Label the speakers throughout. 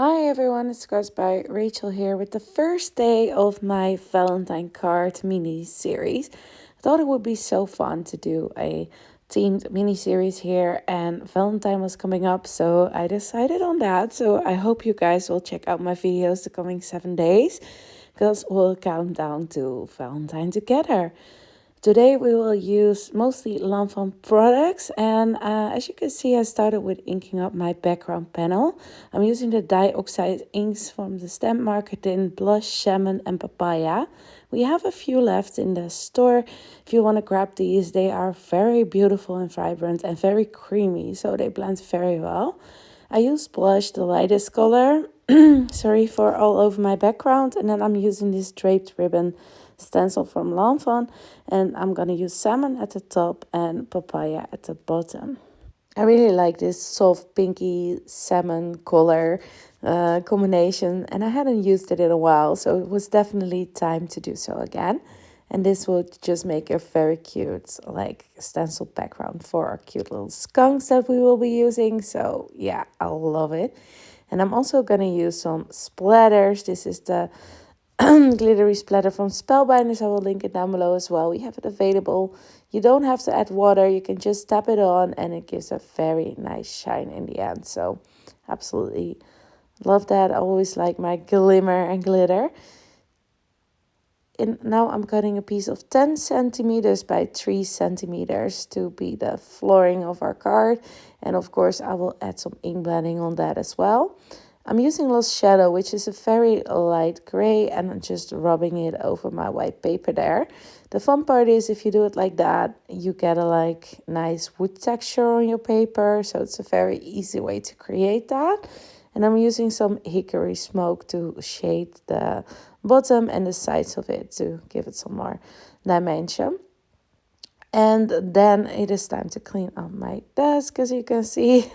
Speaker 1: Hi everyone, it's Cards by Rachel here with the first day of my Valentine card mini series. I thought it would be so fun to do a themed mini series here, and Valentine was coming up, so I decided on that. So I hope you guys will check out my videos the coming 7 days because we'll count down to Valentine together. Today we will use mostly Fawn products, and as you can see, I started with inking up my background panel. I'm using the Dye Oxide inks from the TheStampMarket in Blush, Salmon and Papaya. We have a few left in the store. If you want to grab these, they are very beautiful and vibrant and very creamy, so they blend very well. I use Blush, the lightest color, sorry, for all over my background, and then I'm using this draped ribbon stencil from Fawn, and I'm gonna use salmon at the top and papaya at the bottom. I really like this soft pinky salmon color combination, and I hadn't used it in a while, so it was definitely time to do so again. And this will just make a very cute like stencil background for our cute little skunks that we will be using. So yeah, I love it. And I'm also gonna use some splatters. This is the glittery splatter from Spellbinders. I will link it down below as well. We have it available. You don't have to add water. You can just tap it on and it gives a very nice shine in the end. So absolutely love that. I always like my glimmer and glitter. And now I'm cutting a piece of 10 centimeters by 3 centimeters to be the flooring of our card. And of course I will add some ink blending on that as well. I'm using Lost Shadow, which is a very light gray, and I'm just rubbing it over my white paper there. The fun part is if you do it like that, you get a like nice wood texture on your paper. So it's a very easy way to create that. And I'm using some hickory smoke to shade the bottom and the sides of it to give it some more dimension. And then it is time to clean up my desk, as you can see.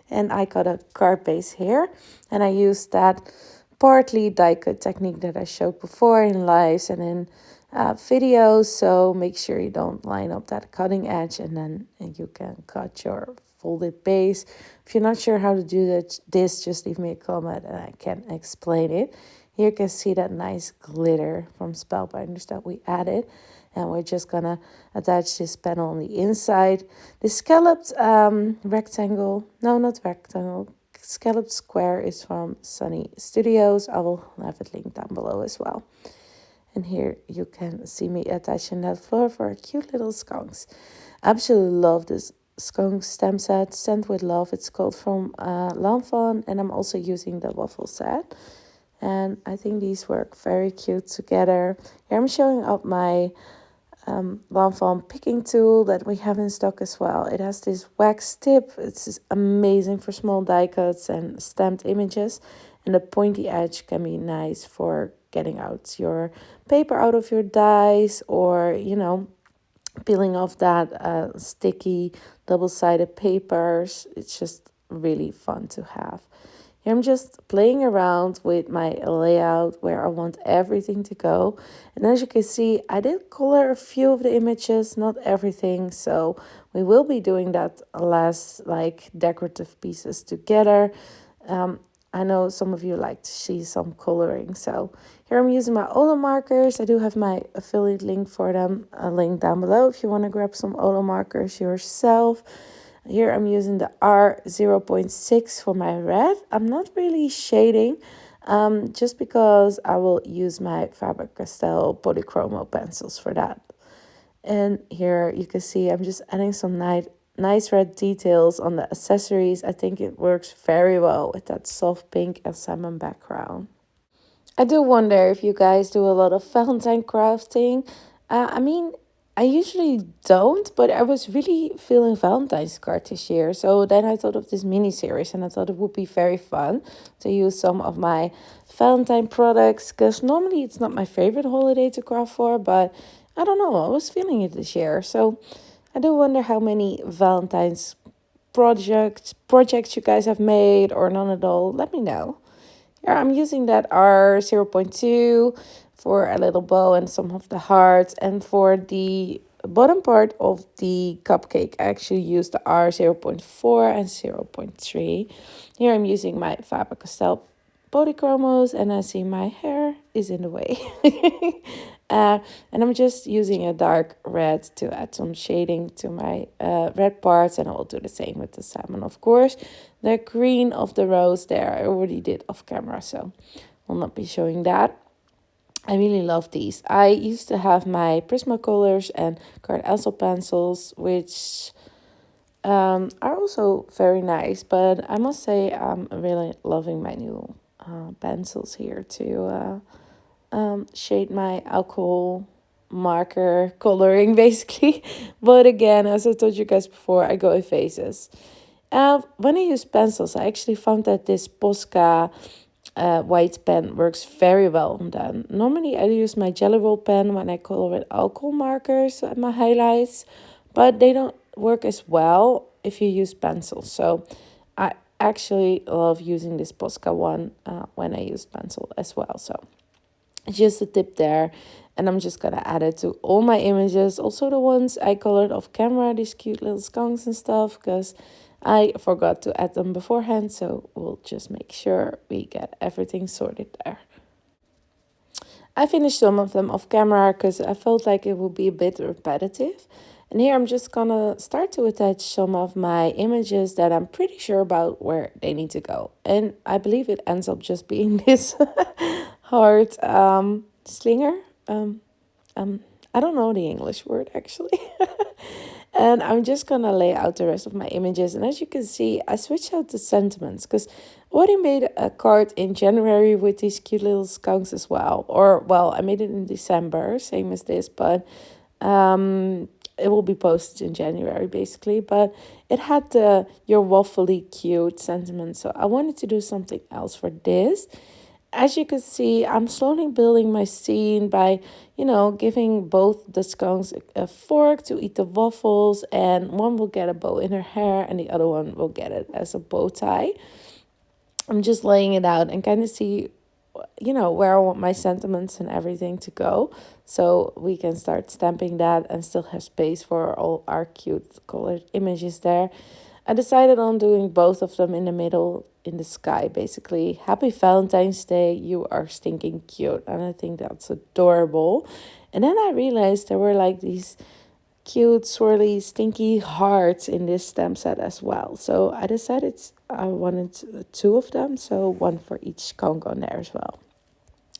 Speaker 1: And I got a card base here. And I used that partly die cut technique that I showed before in lives and in videos. So make sure you don't line up that cutting edge, and then you can cut your folded base. If you're not sure how to do this, just leave me a comment and I can explain it. Here you can see that nice glitter from Spellbinders that we added. And we're just gonna attach this panel on the inside. The scalloped rectangle, no, not rectangle, scalloped square is from Sunny Studios. I will have it linked down below as well. And here you can see me attaching that floor for our cute little skunks. I absolutely love this skunk stamp set, Sent with Love. It's called from Fawn, and I'm also using the Waffle set. And I think these work very cute together. Here I'm showing up my Fawn picking tool that we have in stock as well. It has this wax tip. It's amazing for small die cuts and stamped images. And the pointy edge can be nice for getting out your paper out of your dies, or, you know, peeling off that sticky double-sided papers. It's just really fun to have. Here I'm just playing around with my layout where I want everything to go. And as you can see, I did color a few of the images, not everything. So we will be doing that last like decorative pieces together. I know some of you like to see some coloring. So here I'm using my Olo markers. I do have my affiliate link for them, a link down below if you want to grab some Olo markers yourself. Here I'm using the R0.6 for my red. I'm not really shading, just because I will use my Faber-Castell polychromo pencils for that. And here you can see I'm just adding some nice red details on the accessories. I think it works very well with that soft pink and salmon background. I do wonder if you guys do a lot of Valentine crafting. I usually don't, but I was really feeling Valentine's card this year. So then I thought of this mini series, and I thought it would be very fun to use some of my Valentine products, because normally it's not my favorite holiday to craft for, but I don't know, I was feeling it this year. So I do wonder how many Valentine's projects you guys have made, or none at all. Let me know. Here I'm using that R0.2 for a little bow and some of the hearts. And for the bottom part of the cupcake, I actually used the R0.4 and 0.3. Here I'm using my Faber-Castell polychromos, and I see my hair is in the way. And I'm just using a dark red to add some shading to my red parts, and I will do the same with the salmon, of course. The green of the rose there, I already did off camera, so I'll not be showing that. I really love these. I used to have my Prismacolors and card.byrachel pencils, which are also very nice. But I must say I'm really loving my new pencils here to shade my alcohol marker coloring, basically. But again, as I told you guys before, I go in phases. When I use pencils, I actually found that this Posca white pen works very well on them. Normally, I use my Jelly Roll pen when I color with alcohol markers at my highlights, but they don't work as well if you use pencils. So I actually love using this Posca one when I use pencil as well. So just a tip there. And I'm just gonna add it to all my images, also the ones I colored off camera, these cute little skunks and stuff, because I forgot to add them beforehand. So we'll just make sure we get everything sorted there. I finished some of them off camera because I felt like it would be a bit repetitive. And here I'm just gonna start to attach some of my images that I'm pretty sure about where they need to go. And I believe it ends up just being this heart slinger. I don't know the English word actually. And I'm just gonna lay out the rest of my images. And as you can see, I switched out the sentiments because I already made a card in January with these cute little skunks as well. Or, well, I made it in December, same as this, but it will be posted in January basically. But it had the your waffly cute sentiment. So I wanted to do something else for this. As you can see, I'm slowly building my scene by, giving both the skunks a fork to eat the waffles, and one will get a bow in her hair and the other one will get it as a bow tie. I'm just laying it out and kind of see, where I want my sentiments and everything to go. So we can start stamping that and still have space for all our cute colored images there. I decided on doing both of them in the middle in the sky, basically. Happy Valentine's Day, you are stinking cute. And I think that's adorable. And then I realized there were like these cute, swirly, stinky hearts in this stamp set as well. So I decided I wanted two of them, so one for each skunk on there as well.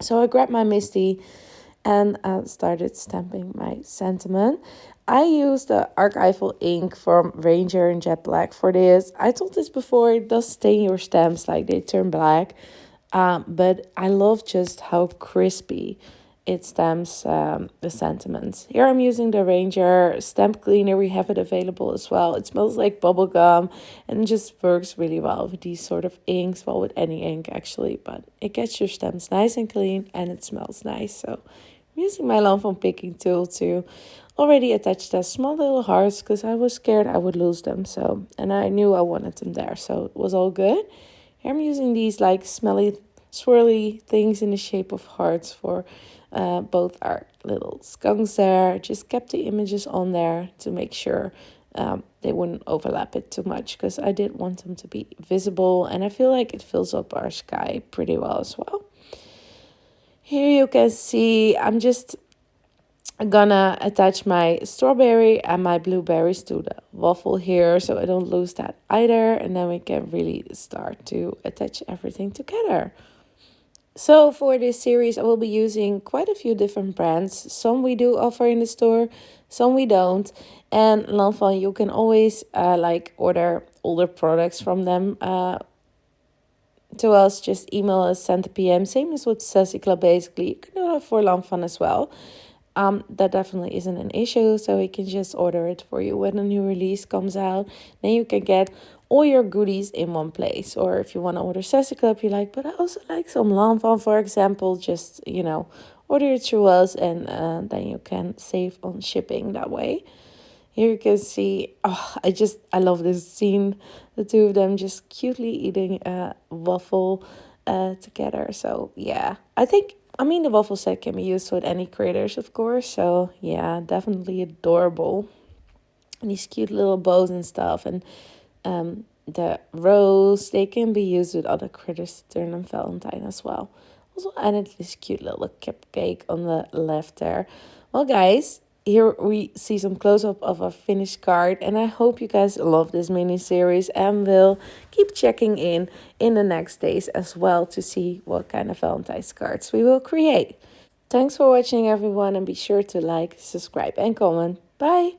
Speaker 1: So I grabbed my Misty and started stamping my sentiment. I used the archival ink from Ranger and Jet Black for this. I told this before, it does stain your stamps, like they turn black. But I love just how crispy it stamps the sentiments. Here I'm using the Ranger stamp cleaner. We have it available as well. It smells like bubble gum and just works really well with these sort of inks. Well, with any ink actually, but it gets your stamps nice and clean and it smells nice. So I'm using my Lanvin picking tool to already attach the small little hearts because I was scared I would lose them. So, and I knew I wanted them there, so it was all good. Here I'm using these like smelly, swirly things in the shape of hearts for both our little skunks there. Just kept the images on there to make sure they wouldn't overlap it too much because I did want them to be visible, and I feel like it fills up our sky pretty well as well. Here you can see I'm just gonna attach my strawberry and my blueberries to the waffle here so I don't lose that either, and then we can really start to attach everything together. So for this series I will be using quite a few different brands. Some we do offer in the store, some we don't. And Lanvin, you can always order older products from them to us. Just email us, send a PM. Same as with Sassy Club basically. You can do that for Lanvin as well. That definitely isn't an issue, so we can just order it for you when a new release comes out. Then you can get all your goodies in one place. Or if you want to order Sassy Club, you're like, but I also like some Lanvin, for example, just, order it through us, and then you can save on shipping that way. Here you can see, I love this scene, the two of them just cutely eating a waffle together. So yeah, the waffle set can be used with any critters, of course. So yeah, definitely adorable. And these cute little bows and stuff. And the rose, they can be used with other critters to turn on Valentine as well. Also added this cute little cupcake on the left there. Well, guys, here we see some close-up of a finished card, and I hope you guys love this mini series and will keep checking in the next days as well to see what kind of Valentine's cards we will create. Thanks for watching, everyone, and be sure to like, subscribe, and comment. Bye!